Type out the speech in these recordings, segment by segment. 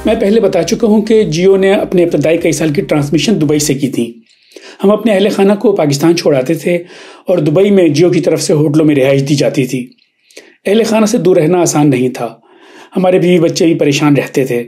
میں پہلے بتا چکا ہوں کہ جیو نے اپنے ابتدائی کئی سال کی ٹرانسمیشن دبئی سے کی تھی۔ ہم اپنے اہل خانہ کو پاکستان چھوڑاتے تھے اور دبئی میں جیو کی طرف سے ہوٹلوں میں رہائش دی جاتی تھی۔ اہل خانہ سے دور رہنا آسان نہیں تھا، ہمارے بیوی بچے بھی پریشان رہتے تھے۔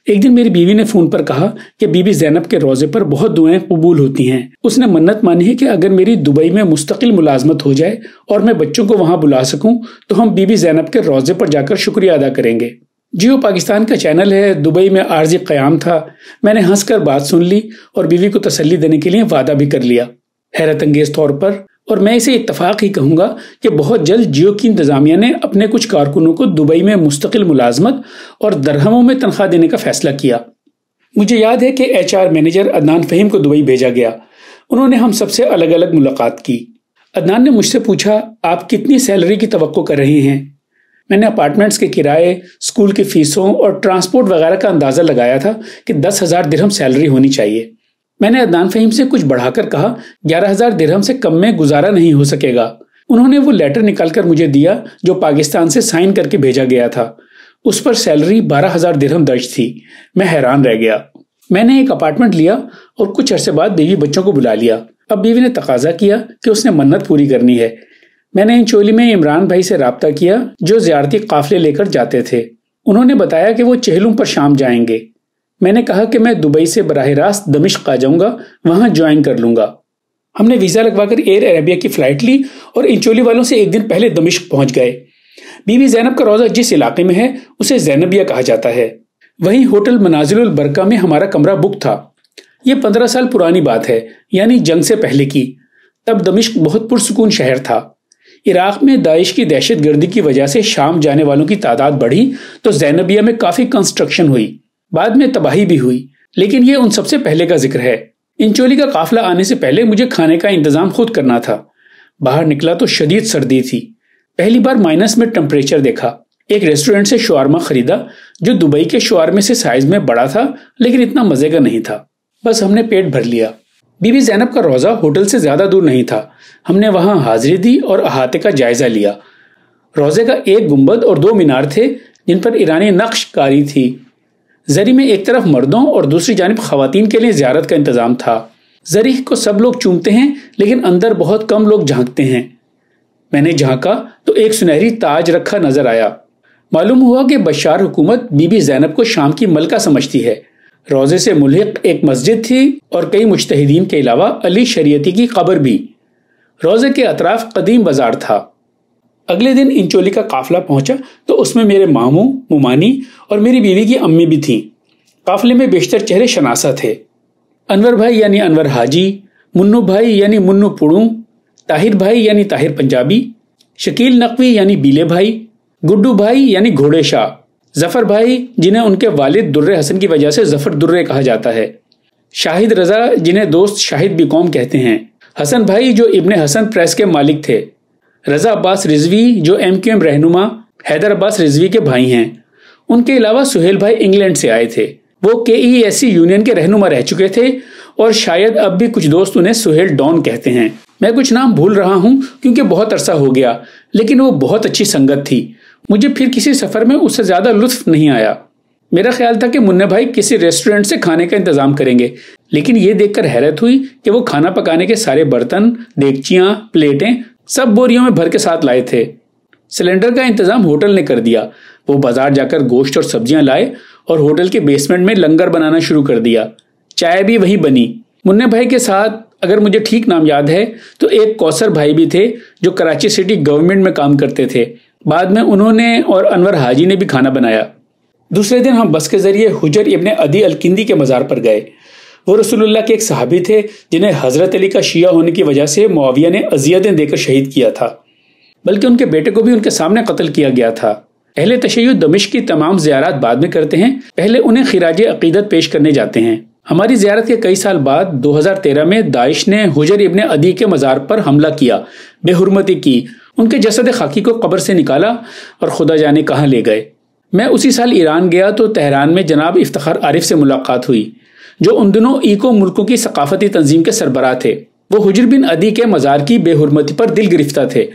ایک دن میری بیوی نے فون پر کہا کہ بی بی زینب کے روزے پر بہت دعائیں قبول ہوتی ہیں۔ اس نے منت مانی ہے کہ اگر میری دبئی میں مستقل ملازمت ہو جائے اور میں بچوں کو وہاں بلا سکوں تو ہم بی بی زینب کے روزے پر جا کر شکریہ ادا کریں گے۔ جیو پاکستان کا چینل ہے، دبئی میں عارضی قیام تھا۔ میں نے ہنس کر بات سن لی اور بیوی کو تسلی دینے کے لیے وعدہ بھی کر لیا۔ حیرت انگیز طور پر، اور میں اسے اتفاق ہی کہوں گا کہ بہت جلد جیو کی انتظامیہ نے اپنے کچھ کارکنوں کو دبئی میں مستقل ملازمت اور درہموں میں تنخواہ دینے کا فیصلہ کیا۔ مجھے یاد ہے کہ HR مینیجر عدنان فہیم کو دبئی بھیجا گیا۔ انہوں نے ہم سب سے الگ الگ ملاقات کی۔ عدنان نے مجھ سے پوچھا، آپ کتنی سیلری کی توقع کر رہے ہیں؟ میں نے اپارٹمنٹس کے کرائے، اسکول کی فیسوں اور ٹرانسپورٹ وغیرہ کا اندازہ لگایا تھا کہ 10,000 درہم سیلری ہونی چاہیے۔ میں نے عدنان فہیم سے کچھ بڑھا کر کہا 11,000 درہم سے کم میں گزارا نہیں ہو سکے گا۔ انہوں نے وہ لیٹر نکال کر مجھے دیا جو پاکستان سے سائن کر کے بھیجا گیا تھا۔ اس پر سیلری 12,000 درہم درج تھی۔ میں حیران رہ گیا۔ میں نے ایک اپارٹمنٹ لیا اور کچھ عرصے بعد بیوی بچوں کو بلا لیا۔ اب بیوی نے تقاضا کیا کہ اس نے منت پوری کرنی ہے۔ میں نے انچولی میں عمران بھائی سے رابطہ کیا جو زیارتی قافلے لے کر جاتے تھے۔ انہوں نے بتایا کہ وہ چہلم پر شام جائیں گے۔ میں نے کہا کہ میں دبئی سے براہ راست دمشق آ جاؤں گا، وہاں جوائن کر لوں گا۔ ہم نے ویزا لگوا کر ایئر عربیہ کی فلائٹ لی اور انچولی والوں سے ایک دن پہلے دمشق پہنچ گئے۔ بی بی زینب کا روزہ جس علاقے میں ہے اسے زینبیہ کہا جاتا ہے۔ وہیں ہوٹل منازل البرکہ میں ہمارا کمرہ بک تھا۔ یہ 15 سال پرانی بات ہے، یعنی جنگ سے پہلے کی۔ تب دمشق بہت پرسکون شہر تھا۔ عراق میں داعش کی دہشت گردی کی وجہ سے شام جانے والوں کی تعداد بڑھی تو زینبیہ میں کافی کنسٹرکشن ہوئی، بعد میں تباہی بھی ہوئی، لیکن یہ ان سب سے پہلے کا ذکر ہے۔ انچولی کا قافلہ آنے سے پہلے مجھے کھانے کا انتظام خود کرنا تھا۔ باہر نکلا تو شدید سردی تھی۔ پہلی بار مائنس میں ٹمپریچر دیکھا۔ ایک ریسٹورنٹ سے شورما خریدا جو دبئی کے شورمے سے سائز میں بڑا تھا لیکن اتنا مزے کا نہیں تھا۔ بس ہم نے پیٹ بھر لیا۔ بی بی زینب کا روزہ ہوٹل سے زیادہ دور نہیں تھا۔ ہم نے وہاں حاضری دی اور احاطے کا جائزہ لیا۔ روزے کا ایک گنبد اور 2 مینار تھے جن پر ایرانی نقش کاری تھی۔ زری میں ایک طرف مردوں اور دوسری جانب خواتین کے لیے زیارت کا انتظام تھا۔ زری کو سب لوگ چومتے ہیں لیکن اندر بہت کم لوگ جھانکتے ہیں۔ میں نے جھانکا تو ایک سنہری تاج رکھا نظر آیا۔ معلوم ہوا کہ بشار حکومت بی بی زینب کو شام کی ملکہ سمجھتی ہے۔ روزے سے ملحق ایک مسجد تھی اور کئی مجتہدین کے علاوہ علی شریعتی کی قبر بھی۔ روزے کے اطراف قدیم بازار تھا۔ اگلے دن انچولی کا قافلہ پہنچا تو اس میں میرے ماموں، ممانی اور میری بیوی کی امی بھی تھیں۔ قافلے میں بیشتر چہرے شناسا تھے۔ انور بھائی یعنی انور حاجی، منو بھائی یعنی منو پڑوں، طاہر بھائی یعنی طاہر پنجابی، شکیل نقوی یعنی بیلے بھائی، گڈو بھائی یعنی گھوڑے شاہ، ظفر بھائی جنہیں ان کے والد در حسن کی وجہ سے ظفر درے کہا جاتا ہے، شاہد رضا جنہیں دوست شاہد بھی قوم کہتے ہیں، حسن بھائی جو ابن حسن پریس کے مالک تھے، رضا عباس رضوی جو MQM رہنما حیدر عباس رضوی کے بھائی ہیں۔ ان کے علاوہ سہیل بھائی انگلینڈ سے آئے تھے۔ وہ KESC یونین کے رہنما رہ چکے تھے اور شاید اب بھی کچھ دوست انہیں سہیل ڈان کہتے ہیں۔ میں کچھ نام بھول رہا ہوں کیونکہ بہت عرصہ ہو گیا، لیکن وہ بہت اچھی سنگت تھی۔ مجھے پھر کسی سفر میں اس سے زیادہ لطف نہیں آیا۔ میرا خیال تھا کہ منہ بھائی کسی ریسٹورنٹ سے کھانے کا انتظام کریں گے، لیکن یہ دیکھ کر حیرت ہوئی کہ وہ کھانا پکانے کے سارے برتن، دیگچیاں، پلیٹیں سب بوریوں میں بھر کے ساتھ لائے تھے۔ سلنڈر کا انتظام ہوٹل نے کر دیا۔ وہ بازار جا کر گوشت اور سبزیاں لائے اور ہوٹل کے بیسمنٹ میں لنگر بنانا شروع کر دیا۔ چائے بھی وہی بنی۔ منہ بھائی کے ساتھ اگر مجھے ٹھیک نام یاد ہے تو ایک کوثر بھائی بھی تھے جو کراچی سٹی گورنمنٹ میں کام کرتے تھے۔ بعد میں انہوں نے اور انور حاجی نے بھی کھانا بنایا۔ دوسرے دن ہم بس کے ذریعے حجر ابن عدی الکندی کے مزار پر گئے۔ وہ رسول اللہ کے ایک صحابی تھے جنہیں حضرت علی کا شیعہ ہونے کی وجہ سے معاویہ نے اذیتیں دے کر شہید کیا تھا، بلکہ ان کے بیٹے کو بھی ان کے سامنے قتل کیا گیا تھا۔ اہل تشیع دمشق کی تمام زیارات بعد میں کرتے ہیں، پہلے انہیں خراج عقیدت پیش کرنے جاتے ہیں۔ ہماری زیارت کے کئی سال بعد 2013 میں داعش نے حجر ابن عدی کے مزار پر حملہ کیا، بے حرمتی کی، ان کے جسد خاکی کو قبر سے نکالا اور خدا جانے کہاں لے گئے۔ میں اسی سال ایران گیا تو تہران میں جناب افتخار عارف سے ملاقات ہوئی جو ان دنوں ایکو ملکوں کی ثقافتی تنظیم کے سربراہ تھے۔ وہ حجر بن عدی کے مزار کی بے حرمتی پر دل گرفتہ تھے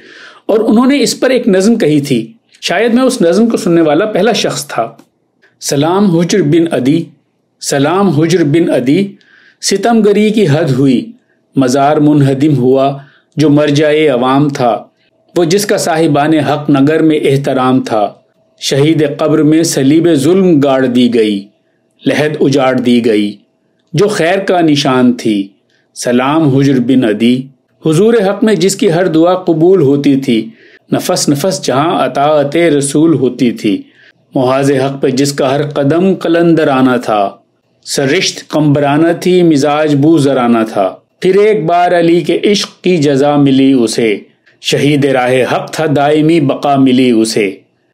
اور انہوں نے اس پر ایک نظم کہی تھی۔ شاید میں اس نظم کو سننے والا پہلا شخص تھا۔ सलाम हुज्र बिन अदी, सलाम हुज्र बिन अदी, सितमगरी की हद हुई, मज़ार मुनहदिम हुआ जो मरजाए अवाम था, वो जिसका साहिबाने हक नगर में एहतराम था। शहीद कब्र में सलीब जुल्म गाड़ दी गई, लहद उजाड़ दी गई, जो खैर का निशान थी। सलाम हुज्र बिन अदी, हुजूर हक में जिसकी हर दुआ कबूल होती थी, नफस नफस जहां अताअते रसूल होती थी। मुहाज़े हक पे जिसका हर कदम कलंदराना था, सरिश्त कंबराना थी, मिजाज बू जराना था। फिर एक बार अली के इश्क की जजा मिली उसे, शहीद राहे हक था दायमी बका मिली उसे।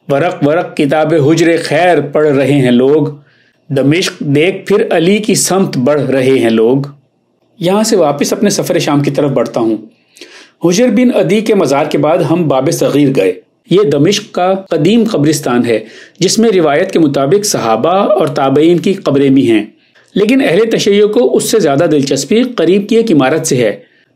वरक वरक किताब हुज्र खैर पढ़ रहे हैं लोग, दमिश्क देख फिर अली की समत बढ़ रहे हैं लोग। यहाँ से वापस अपने सफ़र शाम की तरफ बढ़ता हूँ। हुज्र बिन अदी के मज़ार के बाद हम बाब सगीर गए। ये दमिश्क का कदीम कब्रिस्तान है, जिसमें रिवायत के मुताबिक सहाबा और ताबईन की कब्रें भी हैं। लेकिन अहले तशय्यो को उससे ज़्यादा दिलचस्पी करीब की एक इमारत से है।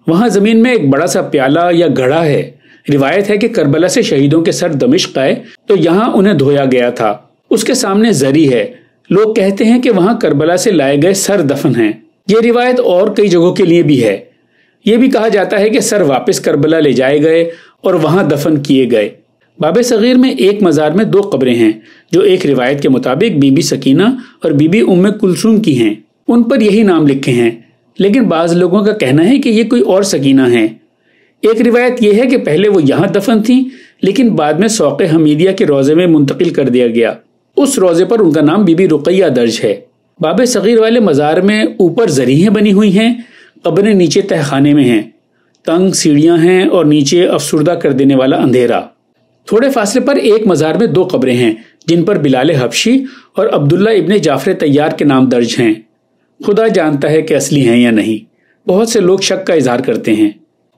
वहाँ ज़मीन में एक बड़ा सा प्याला या घड़ा है। रिवायत है कि करबला से शहीदों के सर दमिश्क आए तो यहाँ उन्हें धोया गया था। उसके सामने जरी है। लोग कहते हैं कि वहाँ करबला से लाए गए सर दफन हैं। ये रिवायत और कई जगहों के लिए भी है। ये भी कहा जाता है कि सर वापस करबला ले जाए गए और वहाँ दफन किए गए। बाब सगीर में एक मज़ार में 2 कब्रें हैं, जो एक रिवायत के मुताबिक बीबी सकीना और बीबी उम्मे कुलसूम की हैं। उन पर यही नाम लिखे हैं, लेकिन बाज़ लोगों का कहना है कि ये कोई और सकीना हैं। एक रिवायत यह है कि पहले वो यहाँ दफन थी, लेकिन बाद में सौक़े हमीदिया के रोज़े में मुंतकिल कर दिया गया। उस रोज़े पर उनका नाम बीबी रुकैया दर्ज है। बाब सगीर वाले मज़ार में ऊपर ज़रीहें बनी हुई हैं, कब्रें नीचे तहखाने में हैं, तंग सीढ़ियाँ हैं और नीचे अफसुर्दा कर देने वाला अंधेरा। थोड़े फासले पर एक मज़ार में 2 कब्रें हैं, जिन पर बिलाल हबशी और अब्दुल्ला इब्ने जाफर तैयार के नाम दर्ज हैं। खुदा जानता है कि असली हैं या नहीं। बहुत से लोग शक का इजहार करते हैं।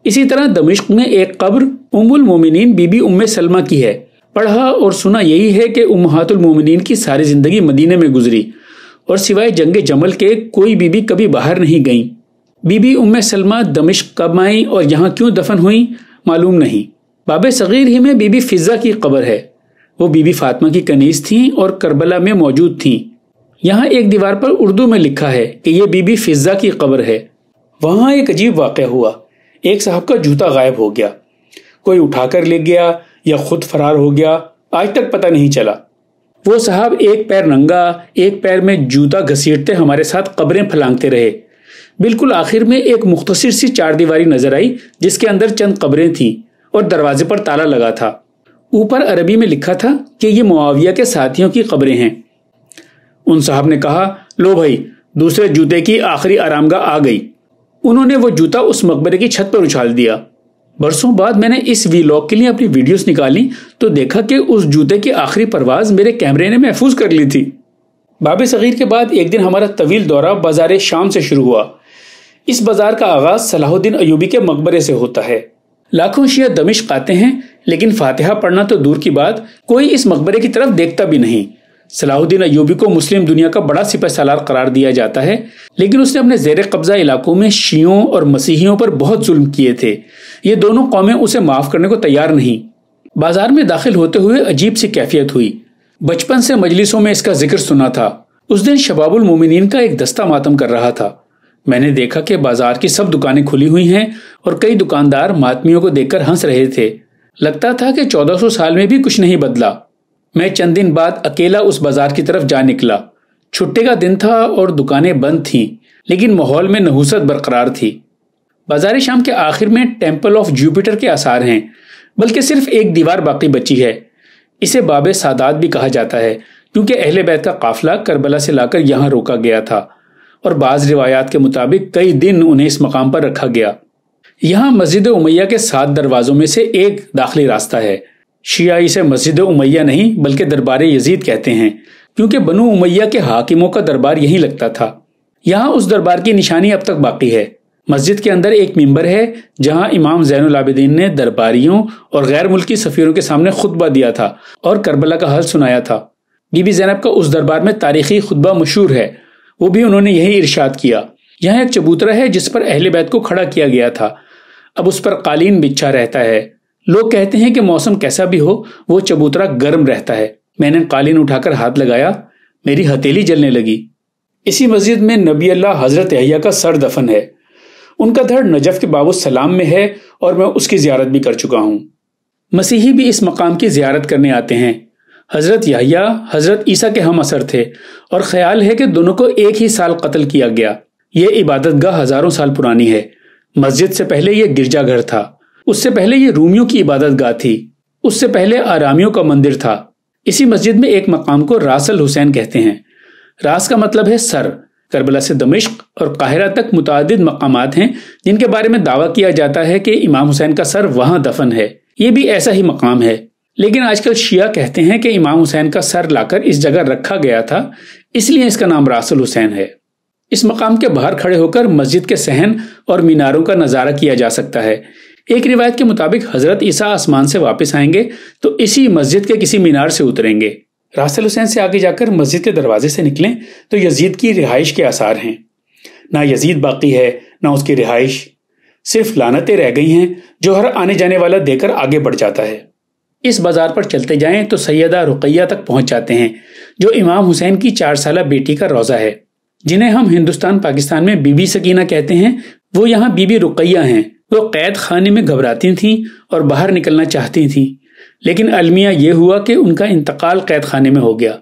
इसी तरह दमिश्क में एक कब्र उम्मुल मोमिनीन बीबी उम्मे सलमा की है। पढ़ा और सुना यही है कि उम्महातुल मोमिनीन की सारी जिंदगी मदीने में गुजरी और सिवाय जंगे जमल के कोई बीबी कभी बाहर नहीं गई। बीबी उम्मे सलमा दमिश्क कब आई और यहाँ क्यों दफन हुई मालूम नहीं। बाब सगीर ही में बीबी फिजा की कब्र है। वो बीबी फातिमा की कनीज थीं और करबला में मौजूद थीं। यहाँ एक दीवार पर उर्दू में लिखा है कि ये बीबी फिजा की कब्र है। वहाँ एक अजीब वाक़या हुआ। एक साहब का जूता गायब हो गया। कोई उठाकर ले गया या खुद फरार हो गया, आज तक पता नहीं चला। वो साहब एक पैर नंगा, एक पैर में जूता घसीटते हमारे साथ कब्रें फलांगते रहे। बिल्कुल आखिर में एक मुख्तसर सी 4 दीवारी नजर आई, जिसके अंदर चंद कब्रें थीं और दरवाजे पर ताला लगा था। ऊपर अरबी में लिखा था कि ये मुआविया के साथियों की कब्रें हैं। उन साहब ने कहा, लो भाई, दूसरे जूते की आखिरी आरामगाह आ गई। उन्होंने वो जूता उस मकबरे की छत पर उछाल दिया। बरसों बाद मैंने इस वीलॉग के लिए अपनी वीडियोस निकाली तो देखा कि उस जूते की आखिरी परवाज मेरे कैमरे ने महफूज कर ली थी। बाब सगीर के बाद एक दिन हमारा तवील दौरा बाजार शाम से शुरू हुआ। इस बाजार का आगाज सलाहुद्दीन अयूबी के मकबरे से होता है। लाखों शिया दमिश्क आते हैं, लेकिन फातिहा पढ़ना तो दूर की बात, कोई इस मकबरे की तरफ देखता भी नहीं। सलाहुद्दीन अयूबी को मुस्लिम दुनिया का बड़ा सिपहसालार करार दिया जाता है, लेकिन उसने अपने जेर कब्जा इलाकों में शियों और मसीहियों पर बहुत जुल्म किए थे। ये दोनों कौमें उसे माफ करने को तैयार नहीं। बाजार में दाखिल होते हुए अजीब सी कैफियत हुई। बचपन से मजलिसों में इसका जिक्र सुना था। उस दिन शबाबुल मोमिनीन का एक दस्ता मातम कर रहा था। मैंने देखा कि बाजार की सब दुकानें खुली हुई हैं और कई दुकानदार मातमियों को देखकर हंस रहे थे। लगता था कि 1400 साल में भी कुछ नहीं बदला। मैं चंद दिन बाद अकेला उस बाजार की तरफ जा निकला। छुट्टी का दिन था और दुकानें बंद थीं, लेकिन माहौल में नहुसत बरकरार थी। बाजार शाम के आखिर में टेम्पल ऑफ जुपिटर के आसार हैं, बल्कि सिर्फ एक दीवार बाकी बची है। इसे बाब सादात भी कहा जाता है, क्योंकि अहले बैत का काफिला करबला से लाकर यहाँ रोका गया था और बाज़ रिवायात के मुताबिक कई दिन उन्हें इस मकाम पर रखा गया। यहाँ मस्जिद उमैया के 7 दरवाजों में से एक दाखिली रास्ता है। शिया इसे मस्जिद उमैया नहीं बल्कि दरबार यजीद कहते हैं, क्योंकि बनु उमैया के हाकिमों का दरबार यहीं लगता था। यहाँ उस दरबार की निशानी अब तक बाकी है। मस्जिद के अंदर एक मिंबर है जहाँ इमाम ज़ैनुल आबिदीन ने दरबारियों और गैर मुल्की सफ़ीरों के सामने खुतबा दिया था और करबला का हल सुनाया था। बीबी ज़ैनब का उस दरबार में तारीखी खुतबा मशहूर है, वो भी उन्होंने यही इरशाद किया। यहाँ एक चबूतरा है जिस पर अहले बैत को खड़ा किया गया था। अब उस पर कालीन बिछा रहता है। लोग कहते हैं कि मौसम कैसा भी हो वो चबूतरा गर्म रहता है। मैंने कालीन उठाकर हाथ लगाया, मेरी हथेली जलने लगी। इसी मस्जिद में नबी अल्लाह हजरत यहया का सर दफन है। उनका धड़ नजफ के बाबू सलाम में है और मैं उसकी जियारत भी कर चुका हूँ। मसीही भी इस मकाम की जियारत करने आते हैं। हजरत यहया हजरत ईसा के हम असर थे और ख्याल है कि दोनों को एक ही साल कत्ल किया गया। ये इबादतगाह हजारों साल पुरानी है। मस्जिद से पहले ये गिरजाघर था, उससे पहले ये रूमियों की इबादतगाह थी, उससे पहले आरामियों का मंदिर था। इसी मस्जिद में एक मकाम को रास अल हुसैन कहते हैं। रास का मतलब है सर। करबला से दमिश्क और काहिरा तक मुतादिद मकामात हैं जिनके बारे में दावा किया जाता है कि इमाम हुसैन का सर वहां दफन है। ये भी ऐसा ही मकाम है, लेकिन आजकल शिया कहते हैं कि इमाम हुसैन का सर लाकर इस जगह रखा गया था, इसलिए इसका नाम रास अल हुसैन है। इस मकाम के बाहर खड़े होकर मस्जिद के सहन और मीनारों का नजारा किया जा सकता है। एक रिवायत के मुताबिक हजरत ईसा आसमान से वापस आएंगे तो इसी मस्जिद के किसी मीनार से उतरेंगे। रास अल हुसैन से आगे जाकर मस्जिद के दरवाजे से निकलें तो यजीद की रिहाइश के आसार हैं। ना यजीद बाकी है ना उसकी रिहाइश, सिर्फ लानतें रह गई हैं जो हर आने जाने वाला देकर आगे बढ़ जाता है। इस बाजार पर चलते जाएं तो सैयदा रुकैया तक पहुंच जाते हैं, जो इमाम हुसैन की 4 साला बेटी का रोजा है। जिन्हें हम हिंदुस्तान पाकिस्तान में बीबी सकीना कहते हैं, वो यहाँ बीबी रुकैया हैं। वो कैद खाने में घबराती थीं और बाहर निकलना चाहती थीं, लेकिन अलमिया ये हुआ कि उनका इंतकाल कैद खाने में हो गया।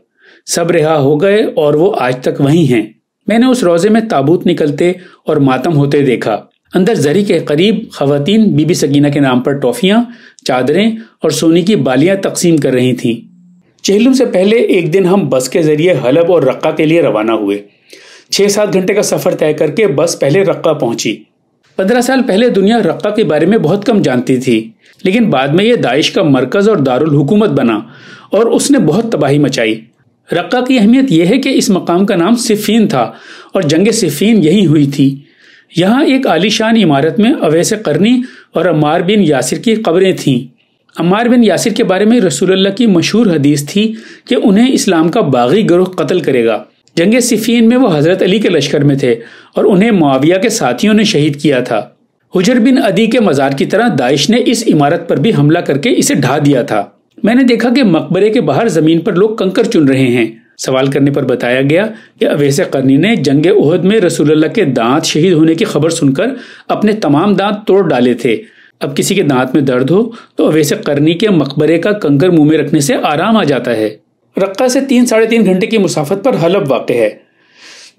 सब रिहा हो गए और वो आज तक वहीं हैं। मैंने उस रोजे में ताबूत निकलते और मातम होते देखा। अंदर जरी के करीब खवातीन बीबी सकीना के नाम पर टॉफियां, चादरें और सोने की बालियां तकसीम कर रही थीं। चेहलुम से पहले एक दिन हम बस के जरिए हलब और रक्का के लिए रवाना हुए। 6-7 घंटे का सफर तय करके बस पहले रक्का पहुंची। 15 साल पहले दुनिया रक्का के बारे में बहुत कम जानती थी, लेकिन बाद में यह दाइश का मरकज और दारुल हुकूमत बना और उसने बहुत तबाही मचाई। रक्का की अहमियत यह है कि इस मकाम का नाम सिफीन था और जंग सिफीन यही हुई थी। यहाँ एक आलीशान इमारत में अवैस करनी और अम्मार बिन यासिर की कब्रें थीं। अम्मार बिन यासिर के बारे में रसूलुल्लाह की मशहूर हदीस थी कि उन्हें इस्लाम का बागी गिरोह कत्ल करेगा। जंग सिफीन में वो हजरत अली के लश्कर में थे और उन्हें मुआविया के साथियों ने शहीद किया था। हुजर बिन अदी के मजार की तरह दाइश ने इस इमारत पर भी हमला करके इसे ढा दिया था। मैंने देखा कि मकबरे के बाहर जमीन पर लोग कंकर चुन रहे हैं। सवाल करने पर बताया गया कि अवैस करनी ने जंग उहद में रसूलुल्लाह के दांत शहीद होने की खबर सुनकर अपने तमाम दांत तोड़ डाले थे। अब किसी के दांत में दर्द हो तो अवैस करनी के मकबरे का कंकर मुंह में रखने से आराम आ जाता है। रक्का से 3-3.5 घंटे की मुसाफत पर हलब वाक़ है।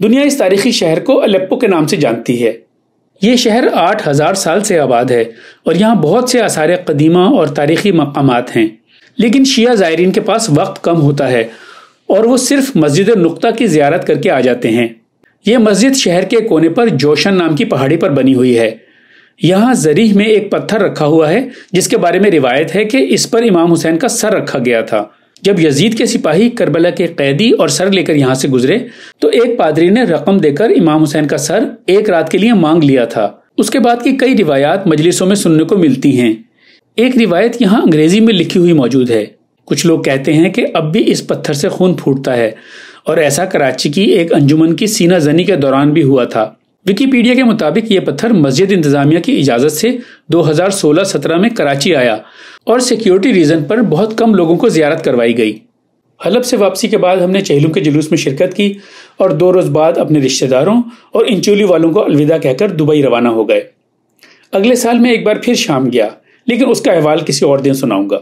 दुनिया इस तारीखी शहर को अलेप्पो के नाम से जानती है। ये शहर 8000 साल से आबाद है और यहाँ बहुत से आसार कदीमा और तारीखी मकामात हैं, लेकिन शिया ज़ायरीन के पास वक्त कम होता है और वो सिर्फ मस्जिद नुक्ता की ज़ियारत करके आ जाते हैं। यह मस्जिद शहर के कोने पर जोशन नाम की पहाड़ी पर बनी हुई है। यहाँ ज़रीह में एक पत्थर रखा हुआ है जिसके बारे में रिवायत है कि इस पर इमाम हुसैन का सर रखा गया था। जब यजीद के सिपाही करबला के कैदी और सर लेकर यहाँ से गुजरे तो एक पादरी ने रकम देकर इमाम हुसैन का सर एक रात के लिए मांग लिया था। उसके बाद की कई रिवायात मजलिसों में सुनने को मिलती हैं। एक रिवायत यहाँ अंग्रेजी में लिखी हुई मौजूद है। कुछ लोग कहते हैं कि अब भी इस पत्थर से खून फूटता है और ऐसा कराची की एक अंजुमन की सीना जनी के दौरान भी हुआ था। विकिपीडिया के मुताबिक ये पत्थर मस्जिद इंतजामिया की इजाजत से 2016-17 में कराची आया और सिक्योरिटी रीजन पर बहुत कम लोगों को जियारत करवाई गई। हलब से वापसी के बाद हमने चेहलुम के जुलूस में शिरकत की और 2 रोज बाद अपने रिश्तेदारों और इंचोली वालों को अलविदा कहकर दुबई रवाना हो गए। अगले साल मैं एक बार फिर शाम गया, लेकिन उसका अहवाल किसी और दिन सुनाऊंगा।